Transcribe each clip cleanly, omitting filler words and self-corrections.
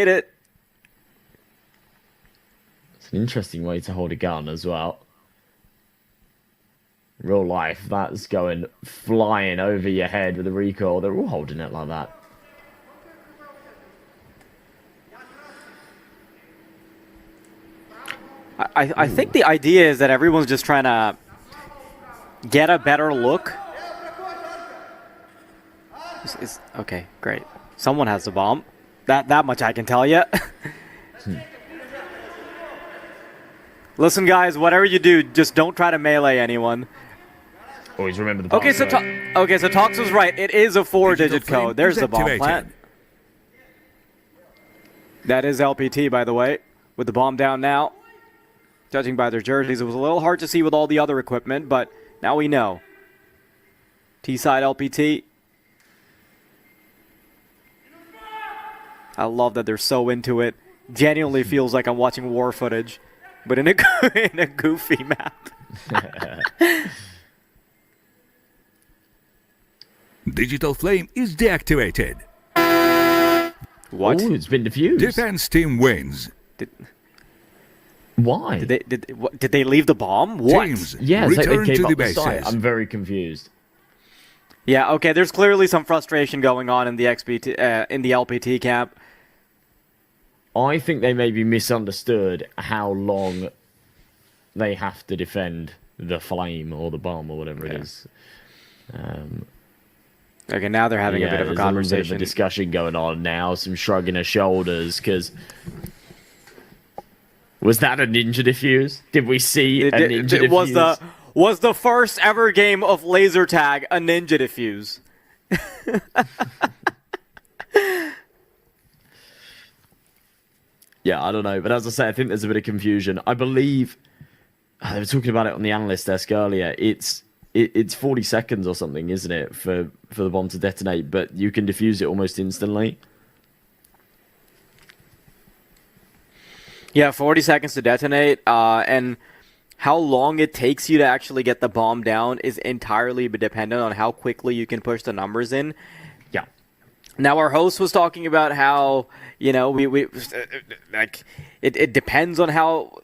it. It's an interesting way to hold a gun as well. In real life, that's going flying over your head with a recoil. They're all holding it like that. I think the idea is that everyone's just trying to get a better look. Okay, great. Someone has the bomb. That much I can tell you. Listen, guys, whatever you do, just don't try to melee anyone. Always remember the bomb. Okay, so Tox was right. It is a 4-digit code. There's the bomb plant. That is LPT, by the way, with the bomb down now. Judging by their jerseys, it was a little hard to see with all the other equipment, but now we know. T-side LPT. I love that they're so into it. Genuinely feels like I'm watching war footage, but in a goofy map. Digital Flame is deactivated. What? Ooh, it's been defused. Defense team wins. Why? Did they leave the bomb? What? Teams Yeah, it's like return they gave to the up the site. bases. I'm very confused. Yeah, okay, there's clearly some frustration going on in the LPT camp. I think they maybe misunderstood how long they have to defend the flame or the bomb or whatever it is. Okay, now they're having a bit of a conversation. There's a bit of a discussion going on now, some shrugging of shoulders, because... Was that a ninja defuse? Did we see a ninja defuse? Was the first ever game of laser tag a ninja defuse? Yeah, I don't know. But as I say, I think there's a bit of confusion. I believe they were talking about it on the analyst desk earlier. It's 40 seconds or something, isn't it, for the bomb to detonate? But you can defuse it almost instantly. Yeah, 40 seconds to detonate, and how long it takes you to actually get the bomb down is entirely dependent on how quickly you can push the numbers in. Yeah. Now, our host was talking about how, you know, like it depends on how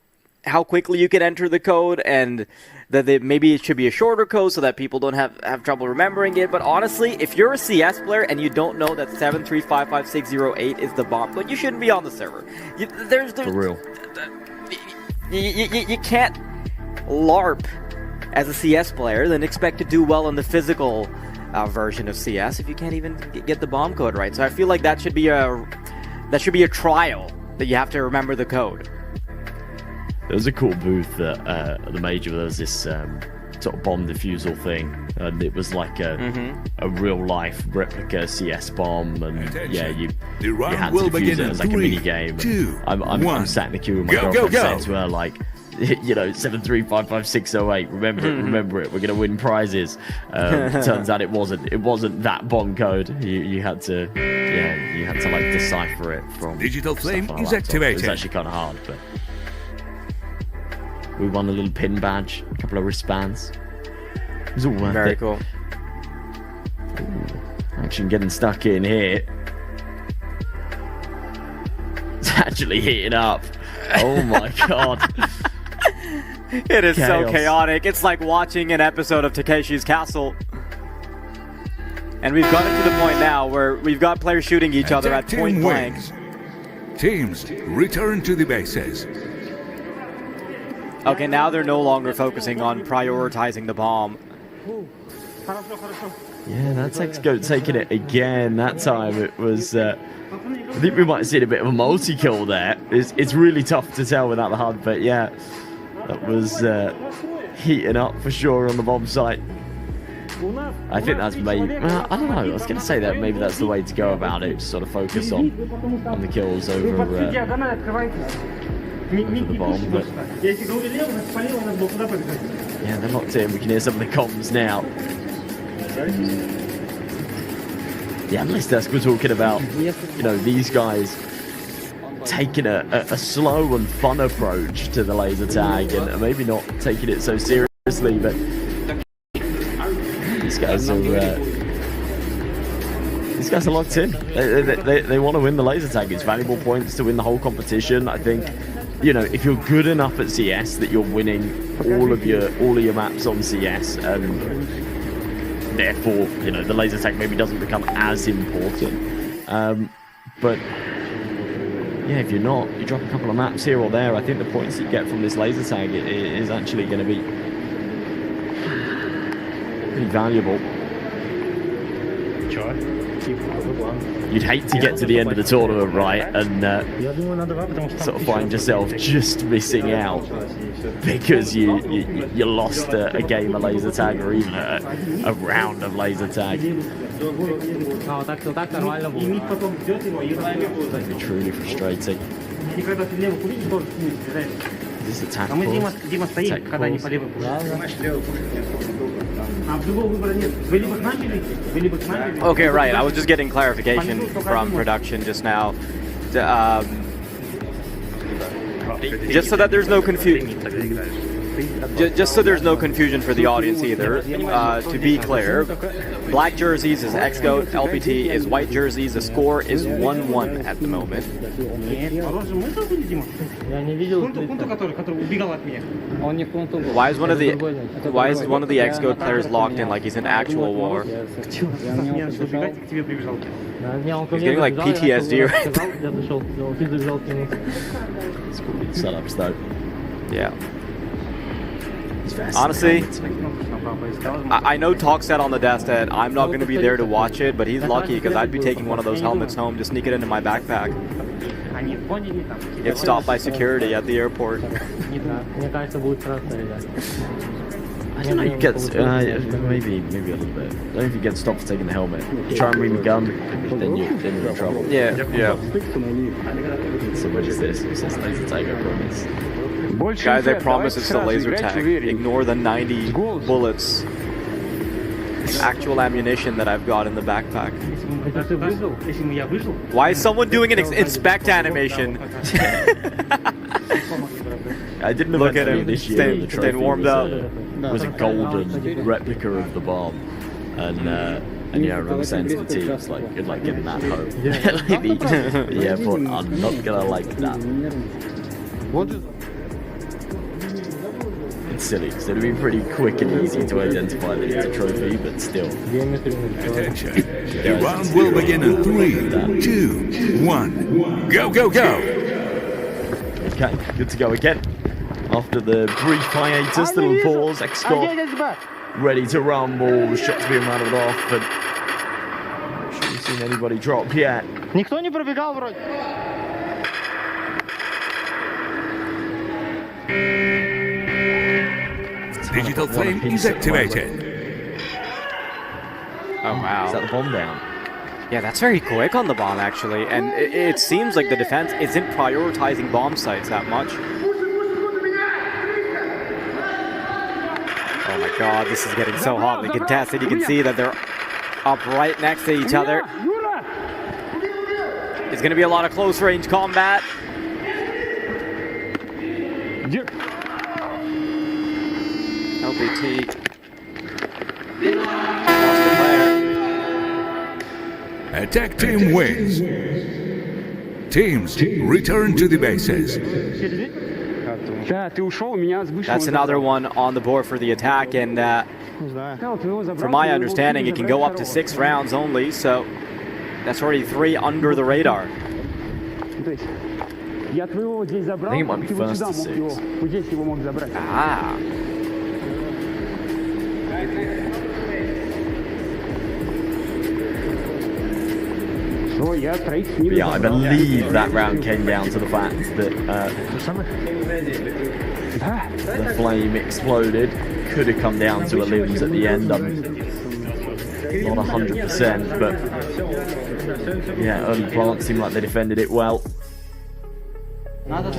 quickly you can enter the code, and that maybe it should be a shorter code so that people don't have trouble remembering it. But honestly, if you're a CS player and you don't know that 7355608 is the bomb code, you shouldn't be on the server. For real. You can't LARP as a CS player then expect to do well in the physical version of CS if you can't even get the bomb code right. So I feel like that should be a trial that you have to remember the code. There was a cool booth at the major. There was this sort of bomb defusal thing, and it was like a real life replica CS bomb, and yeah, you had to defuse it as like a mini game. I'm sat in the queue with my girlfriend saying to her, like, you know, 7355608. Remember it. We're gonna win prizes. Turns out it wasn't that bomb code. You had to like decipher it from Digital Flame stuff on a is laptop. activated. It was actually kind of hard, but. We won a little pin badge, a couple of wristbands. It was all worth it. Very cool. Ooh, action getting stuck in here. It's actually heating up. Oh my god. It is so chaotic. It's like watching an episode of Takeshi's Castle. And we've gotten to the point now where we've got players shooting each other at point blank. Teams return to the bases. Okay, now they're no longer focusing on prioritizing the bomb. Yeah, that's xGoat taking it again. That time it was... I think we might have seen a bit of a multi-kill there. It's really tough to tell without the HUD, but yeah. That was heating up for sure on the bomb site. I think that's maybe... I don't know. I was going to say that maybe that's the way to go about it. Just sort of focus on the kills over the bomb, but yeah, they're locked in. We can hear some of the comms now. The analyst desk were talking about, you know, these guys taking a slow and fun approach to the laser tag and maybe not taking it so seriously, but these guys are these guys are locked in. They want to win the laser tag. It's valuable points to win the whole competition. I think, you know, if you're good enough at CS that you're winning all of your maps on CS, and therefore, you know, the laser tag maybe doesn't become as important. But yeah, if you're not, you drop a couple of maps here or there. I think the points you get from this laser tag is actually going to be pretty valuable. You'd hate to get to the end of the tournament, right, and sort of find yourself just missing out because you lost a game of laser tag or even a round of laser tag. That'd be truly frustrating. Is this a tactical? Okay, right. I was just getting clarification from production just now. Just so that there's no confusion. Just so there's no confusion for the audience either. To be clear, black jerseys is xGoat, LPT is white jerseys. The score is 1-1 at the moment. Why is one of the xGoat players locked in like he's in actual war? He's getting like PTSD right now. It's cool setups though. Yeah. Honestly, I know Talk said on the desk that I'm not going to be there to watch it, but he's lucky because I'd be taking one of those helmets home to sneak it into my backpack. Get stopped by security at the airport. I don't know, you get maybe a little bit. I don't know if you get stopped for taking the helmet. You try and bring the gun, then you're in trouble. Yeah. So what is this? It says laser tag, I promise. Guys, I promise it's the laser tag. Ignore the 90 bullets. Actual ammunition that I've got in the backpack. Why is someone doing an inspect animation? I didn't look at him. Staying warmed up. It was a golden replica of the bomb, and yeah, I remember saying to the team, it's like, good luck getting that home. The airport are not gonna like that. It's silly, so it'd be pretty quick and easy to identify that it's a trophy, but still. Attention. The round will begin in 3, 2, 1. Go, go, go! Okay, good to go again. After the brief hiatus, the little pause, xGoat ready to rumble, shots being rattled off, and not sure we've seen anybody drop yet. Никто не пробегал вроде. Digital flame is activated. Oh wow. Is that the bomb down? Yeah, that's very quick on the bomb actually, and it seems like the defense isn't prioritizing bomb sites that much. Oh my god, this is getting so hotly contested. You can see that they're up right next to each other. It's going to be a lot of close range combat. LBT. Lost the player. Attack team wins. Teams return to the bases. That's another one on the board for the attack, and from my understanding, it can go up to 6 rounds only, so that's already 3 under the radar. I think it might be first to 6. Ah. Yeah, I believe that round came down to the fact that the flame exploded. Could have come down to a limbs at the end. I'm not 100%, but yeah, early plant seemed like they defended it well.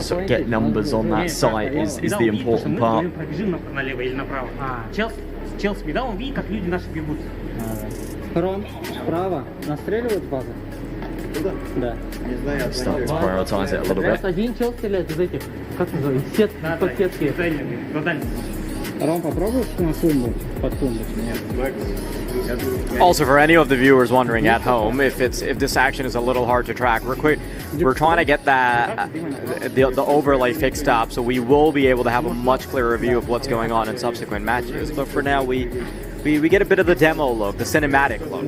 So get numbers on that site is the important part. Start to prioritize it a little bit. Ром, попробуешь на тумбу? Под тумбочку? Нет. Also, for any of the viewers wondering at home, if this action is a little hard to track, we're trying to get that the overlay fixed up, so we will be able to have a much clearer view of what's going on in subsequent matches. But for now, we get a bit of the demo look, the cinematic look.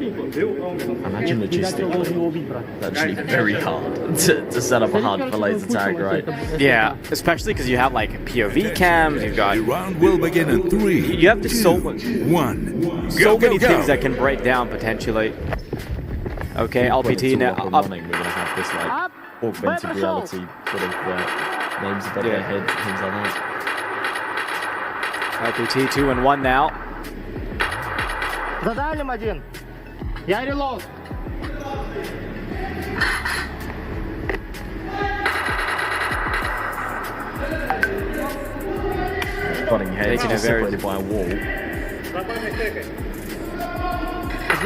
Imagine logistically, that's actually very hard to set up a HUD for laser tag, right? Yeah, especially because you have like POV cams, you've got The round will begin in 3, you have just 2, so 1. so Go, many go, things go. that can break down potentially. Okay, When LPT it's all now up and up. running, we're gonna have this like augmented reality sort of names above their heads and things like that. LPT 2 and 1 now. За дальним один. Я релоуд. Butting heads, Taking a just very- separated by a wall.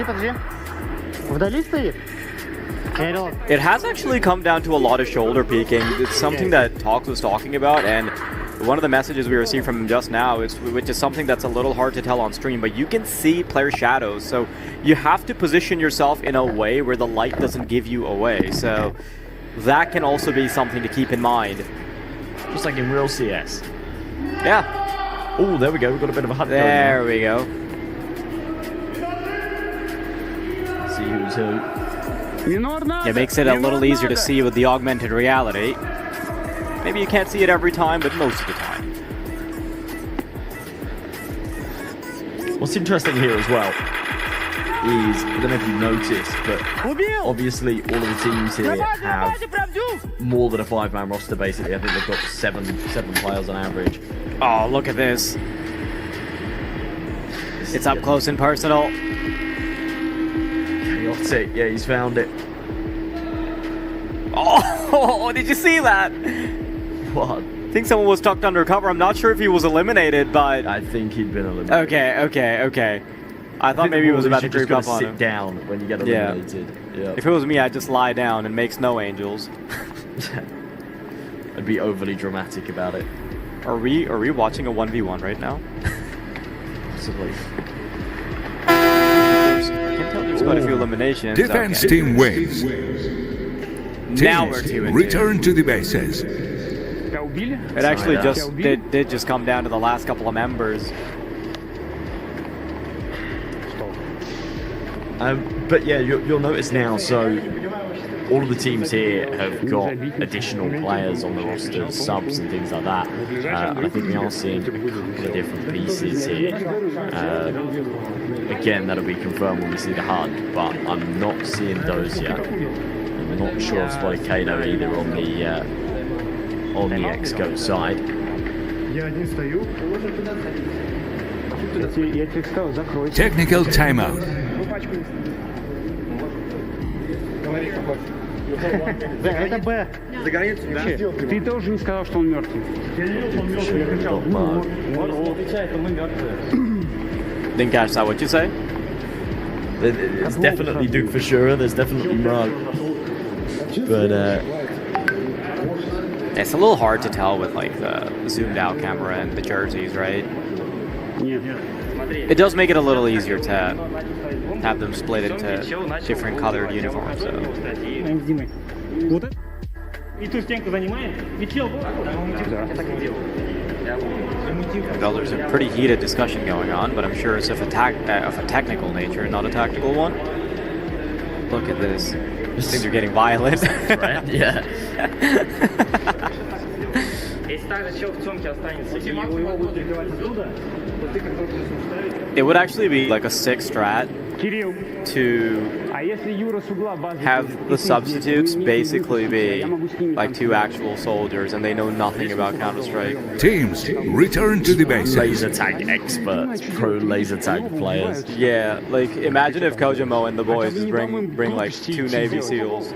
Подожди. Вдали стоит? Я релоуд. It has actually come down to a lot of shoulder peeking. It's something that Talks was talking about, and one of the messages we received from him just now is, which is something that's a little hard to tell on stream, but you can see player shadows, so you have to position yourself in a way where the light doesn't give you away. So that can also be something to keep in mind. Just like in real CS. Yeah, Oh, there we go. We've got a bit of a HUD there we go. going now. See who's who. It makes it a little easier to see with the augmented reality. Maybe you can't see it every time, but most of the time. What's interesting here as well is, I don't know if you've noticed, but obviously all of the teams here have more than a 5-man roster basically. I think they've got seven players on average. Oh, look at this. It's up close and personal. Chaotic, yeah, he's found it. Oh, did you see that? What? I think someone was tucked under cover. I'm not sure if he was eliminated, but... I think he'd been eliminated. Okay. I thought maybe he was about to creep up on sit him. down when you get Yeah. eliminated. Yeah. If it was me, I'd just lie down and make snow angels. I'd be overly dramatic about it. Are we watching a 1v1 right now? Possibly. I can tell there's quite a few eliminations. Defense Okay. team wins. Now we're Teams 2 and 2. return to the bases. It actually Sorry, just did just come down to the last couple of members. But yeah, you'll notice now, so all of the teams here have got additional players on the roster, subs and things like that. And I think we are seeing a couple of different pieces here. Again, that'll be confirmed when we see the HUD, but I'm not seeing those yet. I'm not sure of Spotted Kano either on the xGoat side. Я один стою. Я тебе сказал, закройся. Technical timeout. Да, это Б. За границу, да? Ты тоже не сказал, что он мертвый. Didn't catch that. What you say? There's definitely Duke for sure, there's definitely Mug. But It's a little hard to tell with like the zoomed out camera and the jerseys, right? Нет. It does make it a little easier to have them split into different colored uniforms. So. С Димой. Вот это. И ту стенку занимаем. Ведь чел был. Well, there's a pretty heated discussion going on, but I'm sure it's of a technical nature, not a tactical one. Look at this. Things are getting violent. right? Yeah. It would actually be like a 6 strat Кирилл. to А если Юра с угла базы... have the substitutes basically be like 2 actual soldiers and they know nothing about Counter-Strike. Teams return to the bases. Laser tag experts, pro laser tag players. Yeah, like imagine if Kojimo and the boys just bring like 2 Navy SEALs.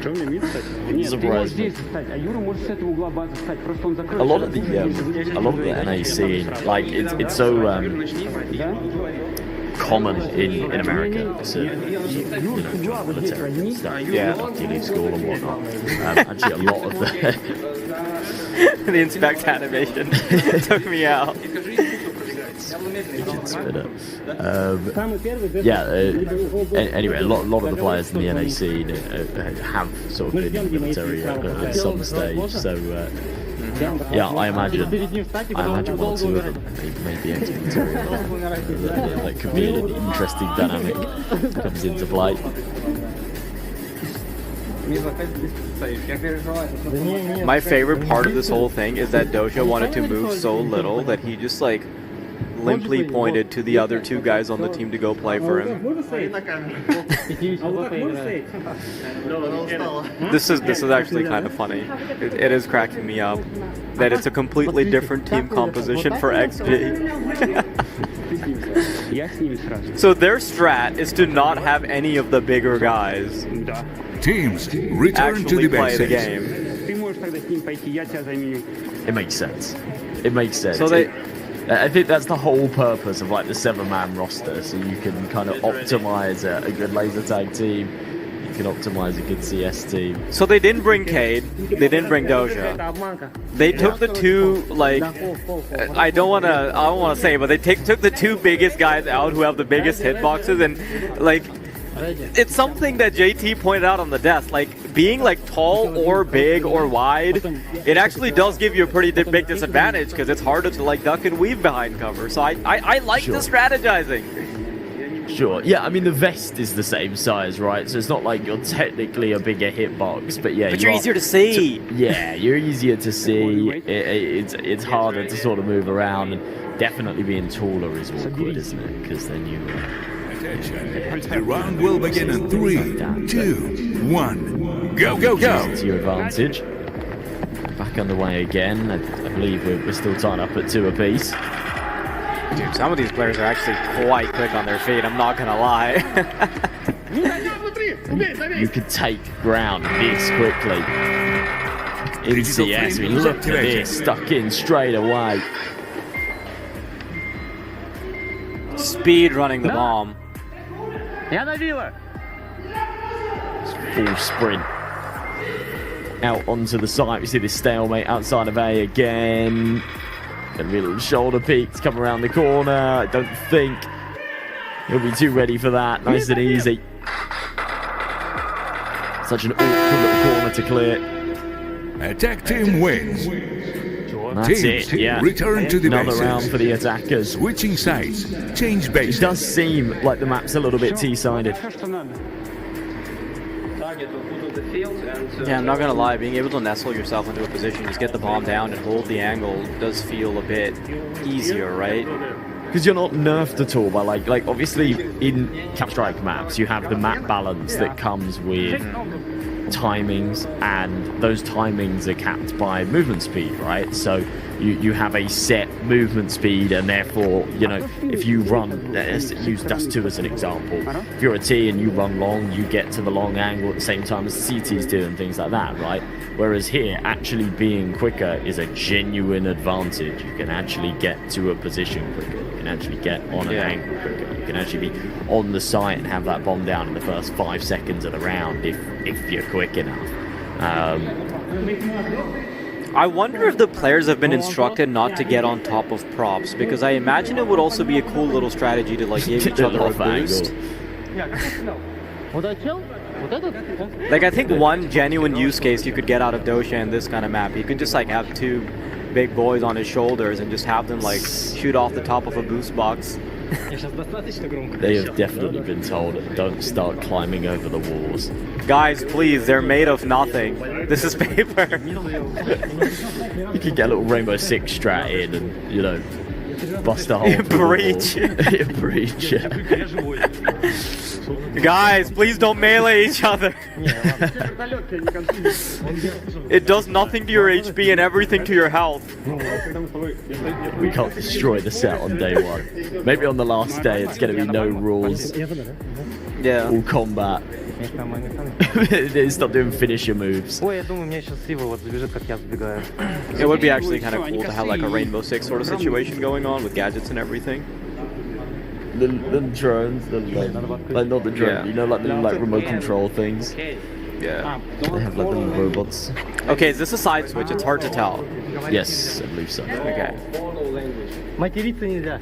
Что мне мид стать? Нет, ты можешь Surprise me. здесь встать, а Юра может с этого угла базы встать. Просто он закрыл. A lot of the NA scene, like it's so common in America. So, military stuff, you leave school and whatnot. Actually, a lot of the the inspect animation took me out. Anyway, a lot of the players in the NA scene have sort of been in the military at some stage. So yeah, I imagine one or two of them may be ex-military. That could be an interesting dynamic that comes into play. My favorite part of this whole thing is that Doja wanted to move so little that he just like limply pointed to the other two guys on the team to go play for him. This is actually kind of funny. It is cracking me up that it's a completely different team composition for XG. So their strat is to not have any of the bigger guys Teams, return to the play the basics. game. It makes sense. It makes sense. So they. I think that's the whole purpose of like the 7-man roster, so you can kind of optimize a good laser tag team, you can optimize a good CS team. So they didn't bring Cade, they didn't bring Doja. They took the two, like, I don't want to say, but they took the two biggest guys out who have the biggest hitboxes, and like, it's something that JT pointed out on the desk, like being like tall or big or wide, it actually does give you a pretty big disadvantage because it's harder to like duck and weave behind cover. So I like the strategizing. Sure, yeah, I mean the vest is the same size, right? So it's not like you're technically a bigger hitbox, but yeah, you're easier to see. Yeah, you're easier to see. It's harder to sort of move around, and definitely being taller is awkward, isn't it? Because then you. The round will begin in 3, 2, 1. Go, go, go! To your advantage. Back underway again. I believe we're still tied up at 2 apiece. Dude, some of these players are actually quite quick on their feet, I'm not gonna lie. You could take ground this quickly. In CS, I mean, look at this, stuck in straight away. Speed running the bomb. Full sprint out onto the side. We see this stalemate outside of A again. Gonna be a little shoulder peeks come around the corner. I don't think he'll be too ready for that. Nice and easy. Such an awkward little corner to clear. Attack team wins. That's Teams, it, yeah. return to the Another basics. round for the attackers. Switching sides, change It basics. does seem like the map's a little bit T-sided. Yeah, I'm not gonna lie, being able to nestle yourself into a position, just get the bomb down and hold the angle does feel a bit easier, right? Because you're not nerfed at all by like obviously in Counter-Strike maps you have the map balance that comes with timings, and those timings are capped by movement speed, right? So you have a set movement speed, and therefore, you know, if you run, use Dust 2 as an example, if you're a T and you run long, you get to the long angle at the same time as the CTs do and things like that, right? Whereas here, actually being quicker is a genuine advantage. You can actually get to a position quicker, you can actually get on an angle quicker, you can actually be on the site and have that bomb down in the first 5 seconds of the round if you're quick enough. I wonder if the players have been instructed not to get on top of props, because I imagine it would also be a cool little strategy to like give each other a boost. Like, I think one genuine use case you could get out of Doja in this kind of map, you could just like have 2 big boys on his shoulders and just have them like shoot off the top of a boost box. They have definitely been told, don't start climbing over the walls. Guys, please, they're made of nothing. This is paper. You could get a little Rainbow Six strat in and, you know, bust a hole. Breach. Breach, yeah. Guys, please don't melee each other. It does nothing to your HP and everything to your health. We can't destroy the set on day 1. Maybe on the last day it's going to be no rules. Yeah. All combat. Stop doing finisher moves. It would be actually kind of cool to have like a Rainbow Six sort of situation going on with gadgets and everything. the drones, like not the drone, Yeah. you know, like the like remote control things. Yeah. They have like the little robots. Okay, is this a side switch? It's hard to tell. Yes, I believe so. Okay. Материться нельзя.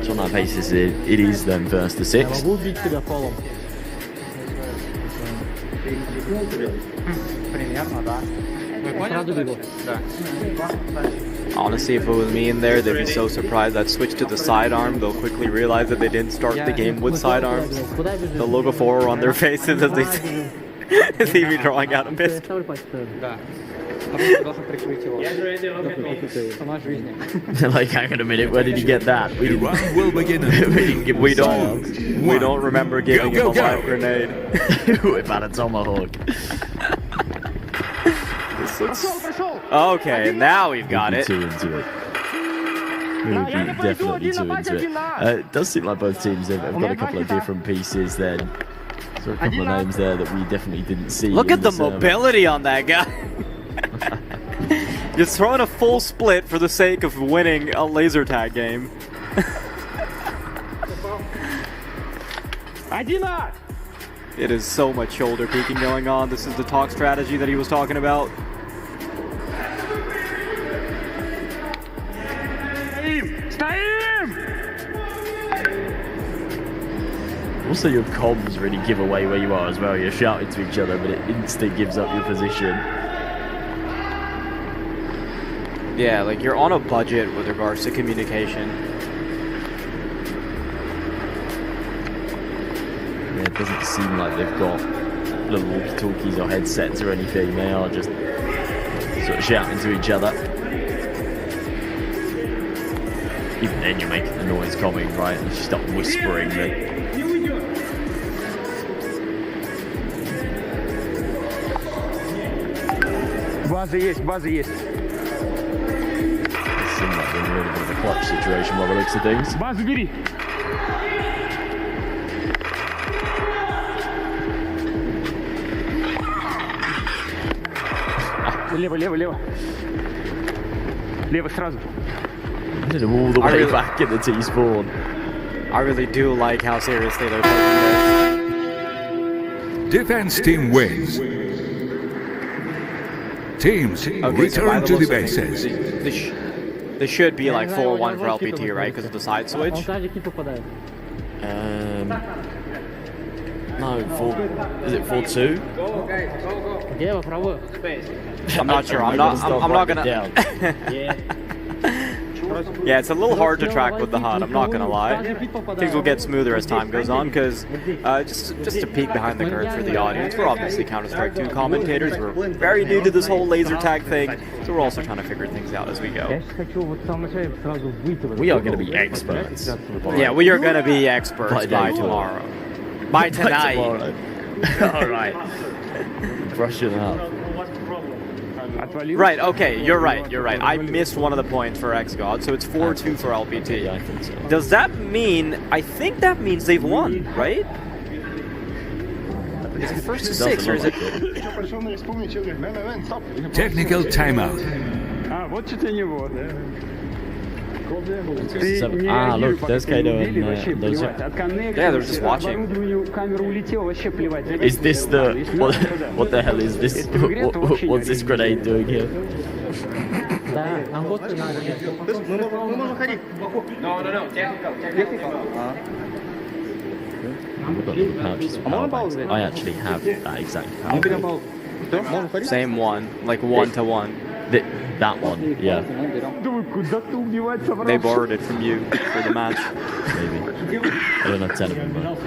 So on that basis, it is then first to six. Могу убить тебя фолом. Примерно, да. Сразу бегу. Honestly, if it was me in there, they'd be so surprised. I'd switch to the sidearm. They'll quickly realize that they didn't start the game with sidearms. They'll look a horror on their faces as they see me drawing out a pistol. Like, hang on a minute, where did you get that? The round will begin in We don't remember giving him a live grenade. Whip out a tomahawk. Okay, now we've got it. Two into it. Definitely two into it. It does seem like both teams have got a couple of different pieces then. So a couple of names there that we definitely didn't see. Look at the mobility on that guy. Just throwing a full split for the sake of winning a laser tag game. It is so much shoulder peeking going on. This is the talk strategy that he was talking about. Also, your comms really give away where you are as well. You're shouting to each other, but it instantly gives up your position. Yeah, like you're on a budget with regards to communication. Yeah, it doesn't seem like they've got little walkie-talkies or headsets or anything. They are just sort of shouting to each other. Even then, you're making the noise coming, right? And you start whispering that. База есть, база есть. It seems like they're in a little bit of a clutch situation by the looks of things. Базу бери. Лево, лево, лево. Лево сразу. Did them all the way back in the T-spawn. I really do like how seriously they're taking this. Defense team wins. Teams Okay, so by return the to the looks of things, bases. This should be like 4-1 for LPT, right? Because of the side switch. Он также кит попадает. No, is it 4-2? Лево, право. I'm not sure. I'm not gonna. Yeah, it's a little hard to track with the HUD. I'm not gonna lie. Things will get smoother as time goes on, because just to peek behind the curtain for the audience, we're obviously Counter-Strike 2 commentators. We're very new to this whole laser tag thing, so we're also trying to figure things out as we go. We are going to be experts. Yeah, we are gonna be experts by tomorrow. By tonight. All right. Brushing up. Right, okay, you're right. I missed one of the points for xGoat, so it's 4-2 for LPT. Yeah, I think so. Does that mean, I think that means they've won, right? Is it first to 6 or is it... Technical timeout. Вот что не вот. Ah, look, there's Kato and those. Yeah, they're just watching. Is this the what the hell is this? What's this grenade doing here? I actually have that exact power. Same one, like 1-to-1. That one, yeah. They borrowed it from you for the match. Maybe. I don't have 10 of them, but...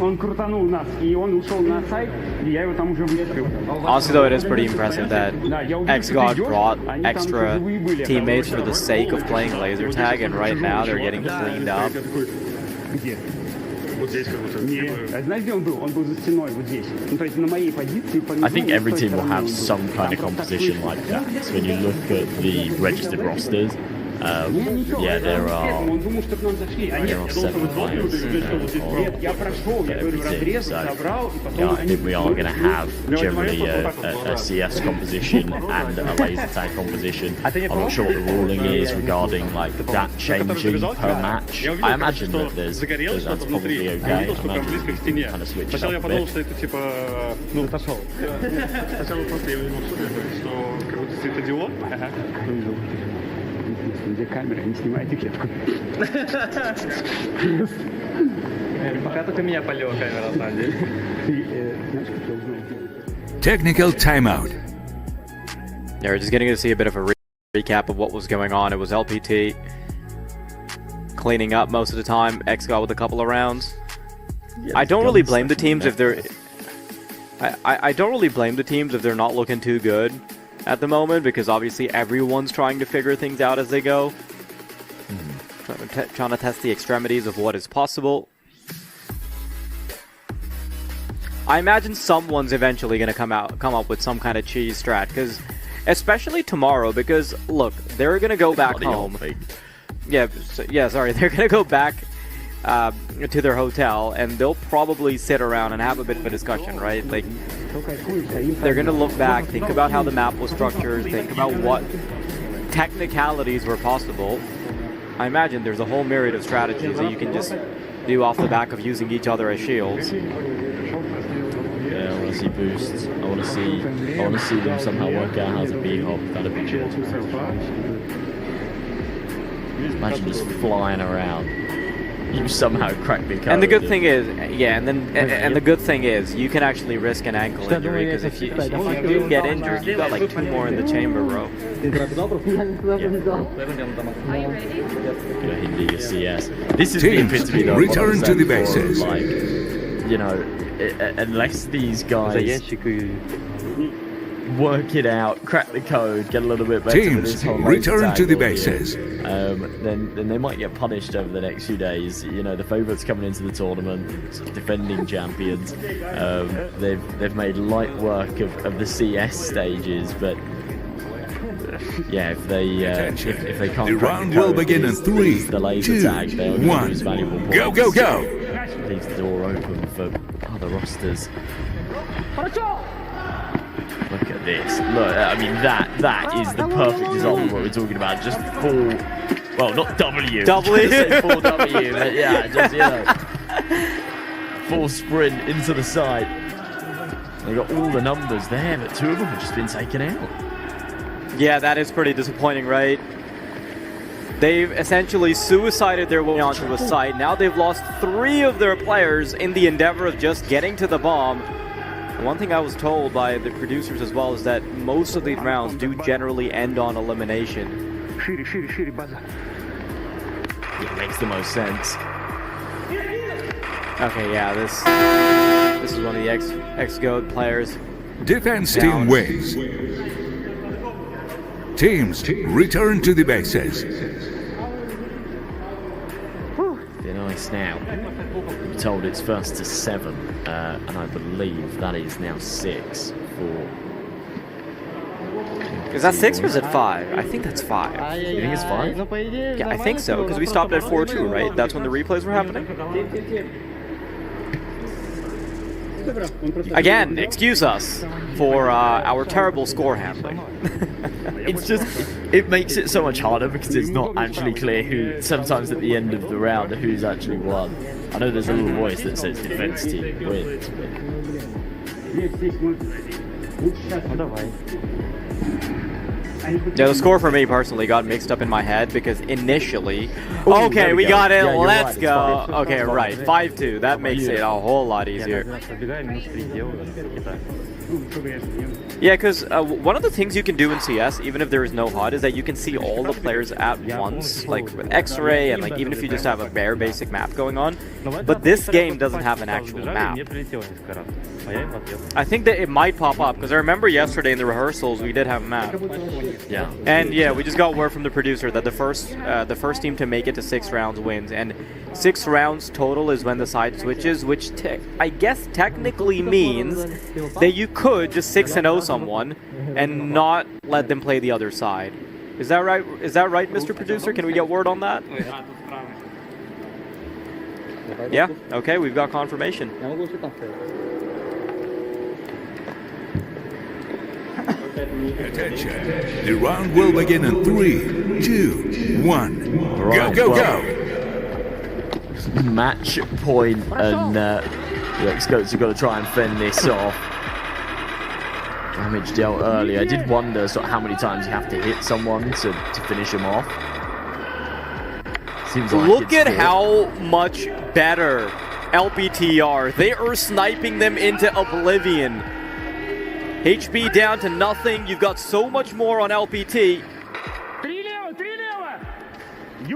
Он крутанул нас, и он ушел на сайт, и я его там уже выскрыл. Honestly, though, it is pretty impressive that xGoat brought extra teammates for the sake of playing laser tag, and right now they're getting cleaned up. Знаешь, где он был? Он был за стеной, вот здесь. Ну, то есть на моей позиции. I think every team will have some kind of composition like that. So when you look at the registered rosters, Yeah, there are 7 players Я прошел, я говорю, разрез, собрал, и потом... yeah, I think we are going to have generally a CS composition and a laser tag composition. I'm not sure what the ruling is regarding like that changing per match. I imagine that that's probably okay. Kind of switch it Сначала я up a подумал, bit. что это типа, ну, отошел. Сначала просто я увидел в шутере, что как будто светодиод. Где камера, не снимайте клетку. Пока только меня полила камера, на самом деле. Technical timeout. Yeah, we're just getting to see a bit of a recap of what was going on. It was LPT cleaning up most of the time. xGoat with a couple of rounds. I don't really blame the teams if they're... I don't really blame the teams if they're not looking too good at the moment, because obviously everyone's trying to figure things out as they go. Trying to test the extremities of what is possible. I imagine someone's eventually going to come up with some kind of cheese strat, because especially tomorrow, because look, they're going to go back home. Yeah, sorry, they're going to go back to their hotel, and they'll probably sit around and have a bit of a discussion, right? Like, they're going to look back, think about how the map was structured, think about what technicalities were possible. I imagine there's a whole myriad of strategies that you can just do off the back of using each other as shields. Yeah, I want to see boosts. I want to see them somehow work out how to B-hop. That'd be cool. Imagine just flying around. You somehow crack the code. And the good thing is, yeah, and the good thing is, you can actually risk an ankle injury, because if you do get injured, you got like 2 more in the chamber, bro. Hindi CS. This is Teams, the epitome of return to the bases. like, you know, unless these guys work it out, crack the code, get a little bit better with Teams, this whole return tag to the audio, bases. then they might get punished over the next few days. You know, the favourites coming into the tournament, defending champions. They've made light work of the CS stages, but yeah, if they can't The crack round the will code, begin in use 3, the laser 2, tag, they'll 1. lose valuable points. Go, go, go! Leaves the door open for other rosters. Look at this. Look, I mean, that is the perfect example of what we're talking about. Just full, well, not W. W? Say full W, but yeah, just, you know, full sprint into the side. They got all the numbers there, but 2 of them have just been taken out. Yeah, that is pretty disappointing, right? They've essentially suicided their way onto a site. Now they've lost 3 of their players in the endeavor of just getting to the bomb. One thing I was told by the producers as well is that most of these rounds do generally end on elimination. It makes the most sense. Okay, yeah, this is one of the xGoat players. Defense team wins. Teams, return to the bases. They're nice now. I'm told it's first to 7, and I believe that is now 6 for... Is that 6 or is it 5? I think that's 5. You think it's 5? Yeah, I think so, because we stopped at 4-2, right? That's when the replays were happening? Again, excuse us for our terrible score handling. It's just, it makes it so much harder because it's not actually clear who, sometimes at the end of the round, who's actually won. I know there's a little voice that says defense team wins, but... Yeah, the score for me personally got mixed up in my head because initially... Okay, we got it, Yeah, you're let's right, go. it's Okay, right, 5-2. That makes it a whole lot easier. Yeah, because one of the things you can do in CS, even if there is no HUD, is that you can see all the players at once, like with X-ray, and like even if you just have a bare basic map going on. But this game doesn't have an actual map. I think that it might pop up, because I remember yesterday in the rehearsals we did have a map. Yeah. And yeah, we just got word from the producer that the first team to make it to 6 rounds wins, and 6 rounds total is when the side switches, which I guess technically means that you could just 6-0 someone and not let them play the other side. Is that right? Is that right, Mr. Producer? Can we get word on that? Yeah. Okay, we've got confirmation. Attention. The round will begin in 3, 2, 1. Right, Go, well, go! Match point, and the xGoats have got to try and fend this off. Damage dealt early. I did wonder sort of how many times you have to hit someone to finish him off. Seems like Look it's at good. how much better LPT are. They are sniping them into oblivion. HP down to nothing. You've got so much more on LPT.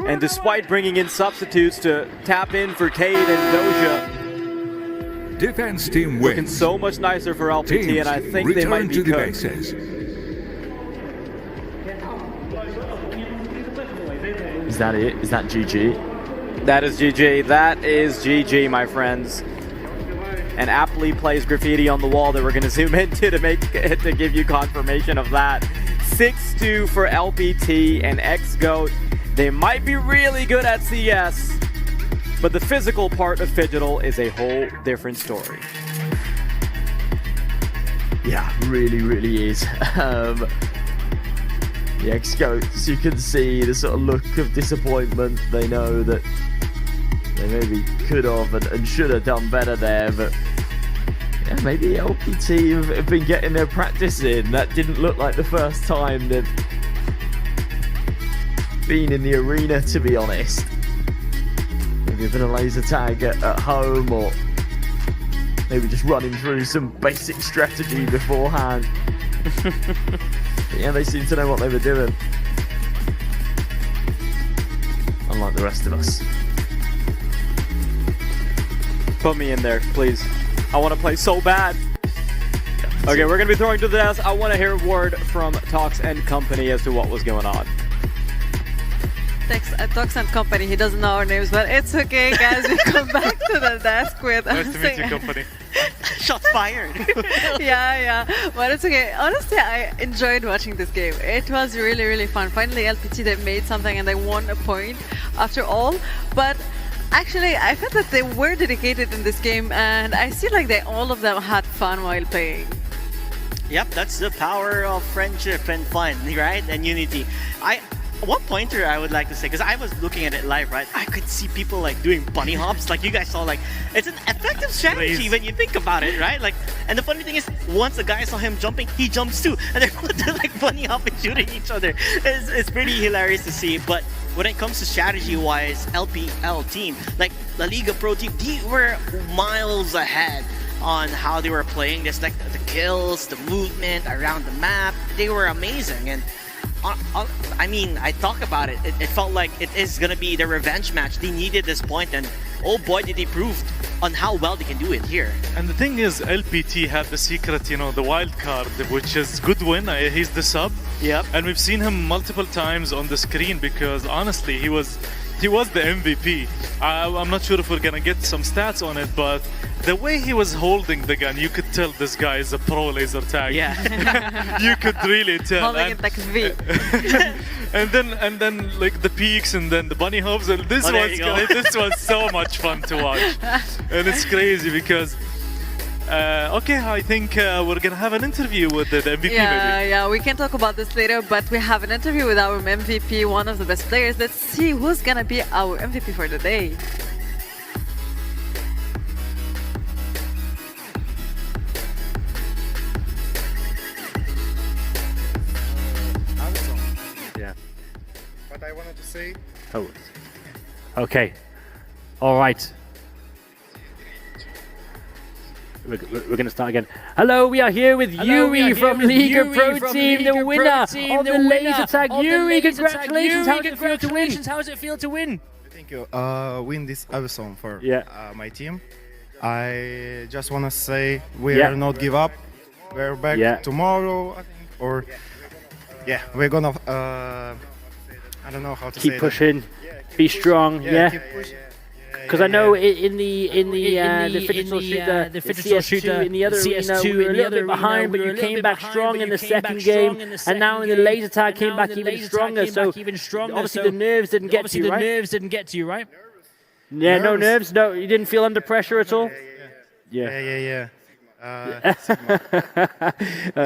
And despite bringing in substitutes to tap in for Cade and Doja, Defense team looking wins. so much nicer for LPT, Teams and I think they might return be to the cooked. bases. Is that it? Is that GG? That is GG. That is GG, my friends. And aptly plays graffiti on the wall that we're going to zoom into to give you confirmation of that. 6-2 for LPT and xGoat. They might be really good at CS, but the physical part of Phygital is a whole different story. Yeah, really is. The xGoats, you can see the sort of look of disappointment. They know that they maybe could have and should have done better there, but yeah, maybe LPT have been getting their practice in. That didn't look like the first time they've been in the arena, to be honest. Maybe a bit of laser tag at home, or maybe just running through some basic strategy beforehand. But yeah, they seem to know what they were doing, unlike the rest of us. Put me in there, please. I want to play so bad. Okay, we're going to be throwing to the desk. I want to hear a word from Tox and Company as to what was going on. Tox and Company, he doesn't know our names, but it's okay, guys. We come back to the desk with... Nice to meet you, company. Shots fired. yeah, but it's okay. Honestly, I enjoyed watching this game. It was really fun. Finally, LPT, they made something and they won a point after all. But actually, I felt that they were dedicated in this game, and I see like all of them had fun while playing. Yep, that's the power of friendship and fun, right? And unity. One pointer I would like to say, because I was looking at it live, right? I could see people like doing bunny hops, like you guys saw. Like, it's an effective strategy when you think about it, right? Like, and the funny thing is, once the guy saw him jumping, he jumps too, and they're like bunny hopping, shooting each other. It's pretty hilarious to see. But when it comes to strategy-wise, LPL team, like the Liga Pro Team, they were miles ahead on how they were playing this, like the kills, the movement around the map. They were amazing. And I mean, I talk about it. It felt like it is gonna be the revenge match. They needed this point, and oh boy, did they prove on how well they can do it here. And the thing is, LPT had the secret, you know, the wild card, which is Goodwin. He's the sub. Yep. And we've seen him multiple times on the screen because honestly, he was the MVP. I'm not sure if we're gonna get some stats on it, but the way he was holding the gun, you could tell this guy is a pro laser tag. Yeah. You could really tell. Holding it like a V. and then like the peaks and then the bunny hops, and this was so much fun to watch. And it's crazy because okay, I think we're gonna have an interview with the MVP maybe. Yeah, we can talk about this later, but we have an interview with our MVP, one of the best players. Let's see who's gonna be our MVP for the day. Yeah. What I wanted to say. Oh. Okay. All right. We're going to start again. Hello, we are here with Yuri from Liga Pro Team, the winner of the laser tag. Yuri, congratulations! How does it feel to win? Thank you. Win this awesome for my team. I just want to say we are not give up. We're back tomorrow, I think, or we're gonna. I don't know how to say. Keep pushing. Be strong. Keep pushing. Because I know in the fidgetal shooter, the CS2 in the other arena, we were a little bit behind, but you came back strong in the second game, and now in the laser tag came back even stronger. So obviously the nerves didn't get to you, right? Yeah, no nerves. No, you didn't feel under pressure at all. Yeah. I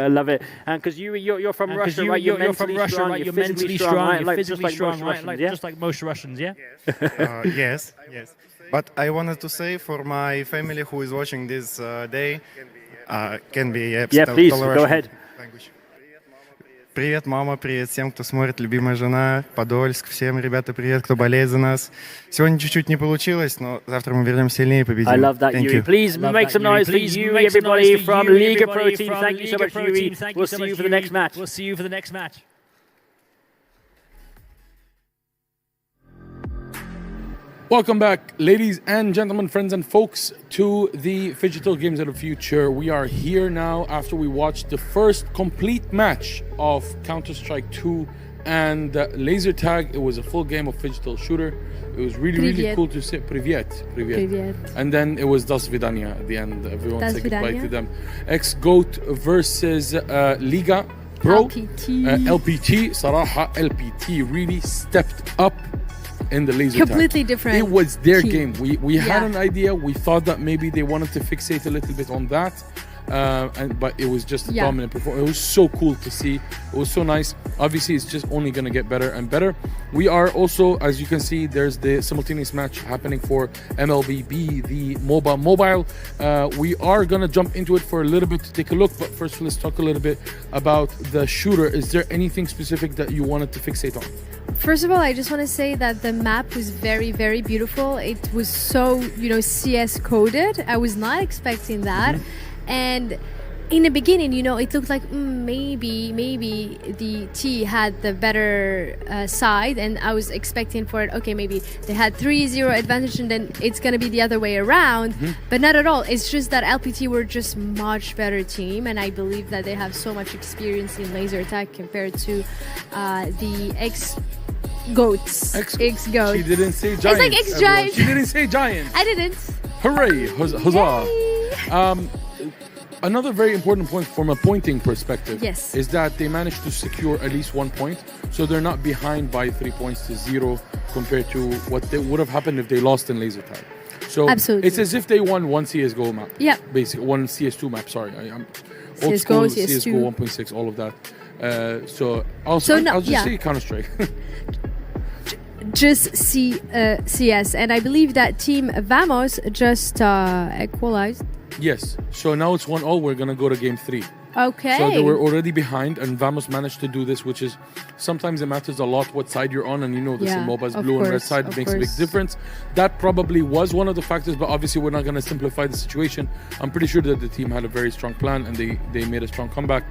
love it. And because you're from Russia, right? You're mentally strong. You're physically strong. You're physically strong, right? Just like most Russians, yeah. Yes. But I wanted to say for my family who is watching this day, can be please go ahead. Привет, мама, привет всем, кто смотрит, любимая жена, Подольск, всем, ребята, привет, кто болеет за нас. Сегодня чуть-чуть не получилось, но завтра мы вернемся сильнее и победим. I love that, Yuri. Please make some noise for you, everybody from Liga Pro Team. Thank you so much, Yuri. We'll see you for the next match. Welcome back, ladies and gentlemen, friends and folks, to the Phygital Games of the Future. We are here now after we watched the first complete match of Counter-Strike 2 and Laser Tag. It was a full game of Phygital Shooter. It was really cool to see. Привет. And then it was Das Vidania at the end. Everyone said goodbye to them. xGoat versus Liga Pro. LPT. Saraha, LPT really stepped up in the laser completely tag. Different. It was their game. We had an idea. We thought that maybe they wanted to fixate a little bit on that, but it was just a dominant performance. It was so cool to see. It was so nice. Obviously, it's just only going to get better and better. We are also, as you can see, there's the simultaneous match happening for MLBB, the mobile. We are going to jump into it for a little bit to take a look, but first let's talk a little bit about the shooter. Is there anything specific that you wanted to fixate on? First of all, I just want to say that the map was very, very beautiful. It was so, CS coded. I was not expecting that. And in the beginning, it looked like maybe the T had the better side, and I was expecting for it, okay, maybe they had 3-0 advantage and then it's going to be the other way around, but not at all. It's just that LPT were just much better team, and I believe that they have so much experience in laser tag compared to the xGoat. She didn't say giant. It's like X-Giant. She didn't say giant. I didn't. Hooray! Huzzah! Another very important point from a pointing perspective is that they managed to secure at least 1 point, so they're not behind by 3 points to 0 compared to what would have happened if they lost in laser tag. So it's as if they won one CSGO map. Yeah. Basically, one CS2 map, sorry. I'm old school, CSGO 1.6, all of that. I'll just say Counter-Strike. Just CS, and I believe that Team Vamos just equalized. Yes, so now it's 1-0. We're going to go to game 3. Okay. So they were already behind, and Vamos managed to do this, which is sometimes it matters a lot what side you're on, and this in MOBA's blue and red side makes a big difference. That probably was one of the factors, but obviously we're not going to simplify the situation. I'm pretty sure that the team had a very strong plan, and they made a strong comeback.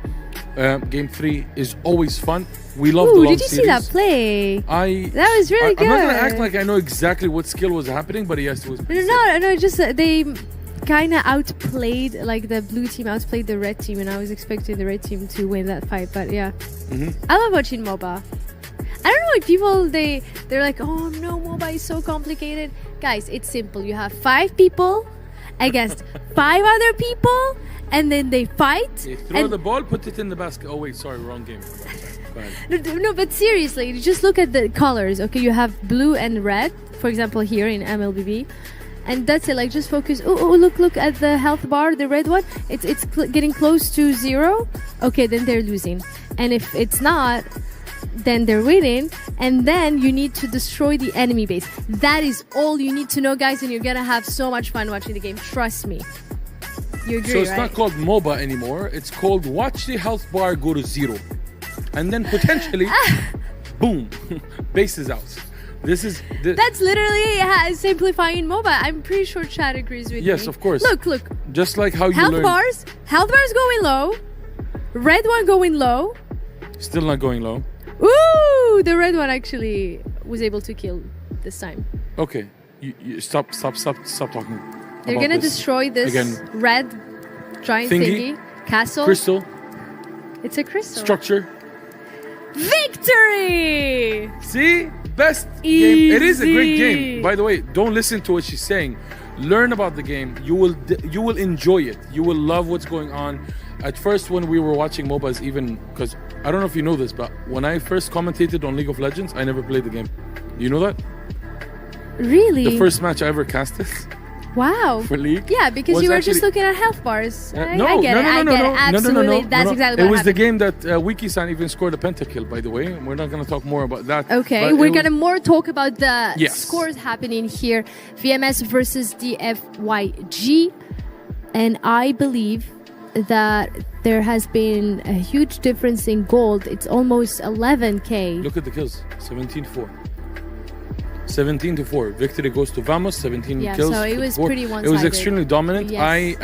Game 3 is always fun. We love the long did you series. see that play? That was really good. I'm not going to act like I know exactly what skill was happening, but yes, it was. No, just they kind of outplayed, like the blue team outplayed the red team, and I was expecting the red team to win that fight, but yeah. I love watching MOBA. I don't know, like people, they're like, oh no, MOBA is so complicated. Guys, it's simple. You have 5 people against 5 other people, and then they fight. You throw the ball, put it in the basket. Oh wait, sorry, wrong game. No, but seriously, just look at the colors. Okay, you have blue and red, for example, here in MLBB. And that's it, like just focus. Oh, look at the health bar, the red one. It's getting close to 0. Okay, then they're losing. And if it's not, then they're winning. And then you need to destroy the enemy base. That is all you need to know, guys, and you're gonna have so much fun watching the game. Trust me. You agree, so it's right? not called MOBA anymore. It's called watch the health bar go to 0. And then potentially, boom, base is out. That's literally simplifying MOBA. I'm pretty sure chat agrees with me. Yes, of course. Look. Just like how you learn. Health bars going low. Red one going low. Still not going low. Ooh, the red one actually was able to kill this time. Okay, you stop talking. They're gonna destroy this red giant thingy. Castle. Crystal. It's a crystal. Structure. Victory! See? best game. It is a great game. By the way, don't listen to what she's saying. Learn about the game. You will enjoy it. You will love what's going on. At first, when we were watching MOBAs, even because I don't know if you know this, but when I first commentated on League of Legends, I never played the game. You know that? Really? The first match I ever casted. Wow. For League? Yeah, because you were just looking at health bars. I get it. Absolutely. That's exactly it what was happened. the game that Wiki-san even scored a pentakill, by the way. We're not going to talk more about that. Okay, but we're going to more talk about the Yes. scores happening here. VMS versus DFYG. And I believe that there has been a huge difference in gold. It's almost 11K. Look at the kills. 17-4. 17-4. Victory goes to Vamos. 17 kills. So it was pretty one-sided. It was extremely dominant. Yes.